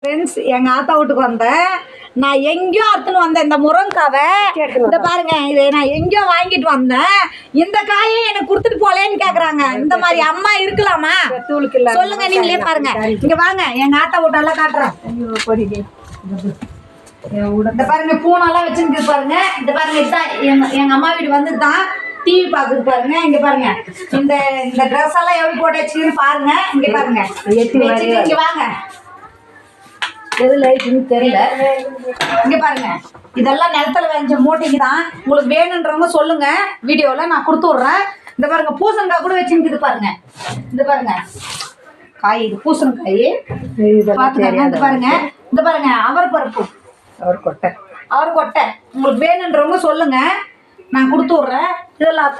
Friends, எங்கள் ஆத்தா வீட்டுக்கு வந்தேன். நான் எங்கேயோ அறுத்துன்னு வந்தேன் இந்த முருங்காவை. இந்த பாருங்க, இதை நான் எங்கேயோ வாங்கிட்டு வந்தேன். இந்த காயை எனக்கு கொடுத்துட்டு போலேன்னு கேட்குறாங்க. இந்த மாதிரி அம்மா இருக்கலாமா சொல்லுங்க, நீங்களே பாருங்க. இங்க வாங்க, எங்க ஆத்தா வீட்டெல்லாம் காட்டுறேன். இந்த பாருங்க, பூனெல்லாம் வச்சுருக்கு பாருங்க. இந்த பாருங்க, இதுதான் எங்க அம்மா வீடு வந்து தான் டிவி பாக்குது பாருங்க. இங்க பாருங்க, இந்த இந்த ட்ரெஸ் எல்லாம் எப்படி போட்டு வச்சுக்கின்னு பாருங்க. இங்க பாருங்க, இங்க வாங்க, எது லைட்டுன்னு தெரியல. இங்க பாருங்க, இதெல்லாம் நிலத்துல வெஞ்ச மூட்டைக்கு தான். உங்களுக்கு வேணுன்றவங்க சொல்லுங்க, வீடியோவில் நான் கொடுத்து விட்றேன். இந்த பாருங்க, பூசணிக்காய் கூட வச்சுருக்குது பாருங்க. இந்த பாருங்க காய், இது பூசணிக்காய் பார்த்துக்கோங்க. இந்த பாருங்க, இந்த பாருங்க அவரைப்பருப்பு, அவரைக்கொட்டை. உங்களுக்கு வேணுன்றவங்க சொல்லுங்க, நான் கொடுத்து விட்றேன். இதெல்லாம்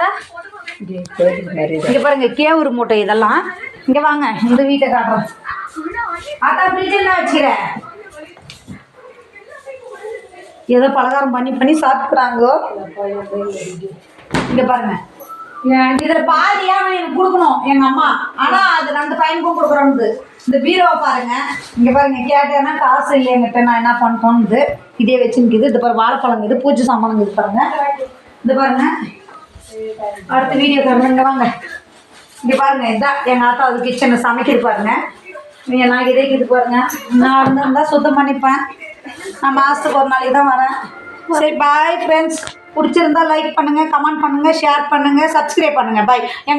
இங்க பாருங்க, கேவுரு மூட்டை இதெல்லாம். இங்க வாங்க, இந்த வீட்டை காட்டுறேன். ஆத்தா ஃப்ரிட்ஜ் என்ன வச்சுக்கிற? ஏதோ பலகாரம் பண்ணி சாப்பிட்றாங்க. இங்க பாருங்க, இதுல பாதியா எனக்கு கொடுக்கணும் எங்க அம்மா. ஆனா அது 2 பையனுக்கும் கொடுக்குறோம்து. இந்த பீரோவை பாருங்க. இங்க பாருங்க, கேட்டேன்னா காசு இல்லை என்கிட்ட, நான் என்ன பண்ணோம்னு இதே வச்சுருக்குது. இது பாருங்க, வாழைப்பழம் இது, பூஜை சாமானுங்க இது பாருங்க. இது பாருங்க, அடுத்த வீடியோ பாருங்க. இங்க வாங்க, இங்க பாருங்க, இதான் எங்க ஆத்தா அது கிச்சனை சமைக்கிறது பாருங்க. நீங்கள் நான் இது பாருங்க, நான் இருந்திருந்தால் சுத்தம் பண்ணிப்பேன். நான் மாதத்துக்கு ஒரு நாளைக்கு தான் வரேன். சரி, பாய் ஃப்ரெண்ட்ஸ். பிடிச்சிருந்தா லைக் பண்ணுங்கள், கமெண்ட் பண்ணுங்கள், ஷேர் பண்ணுங்கள், சப்ஸ்கிரைப் பண்ணுங்கள். பாய். எங்கள்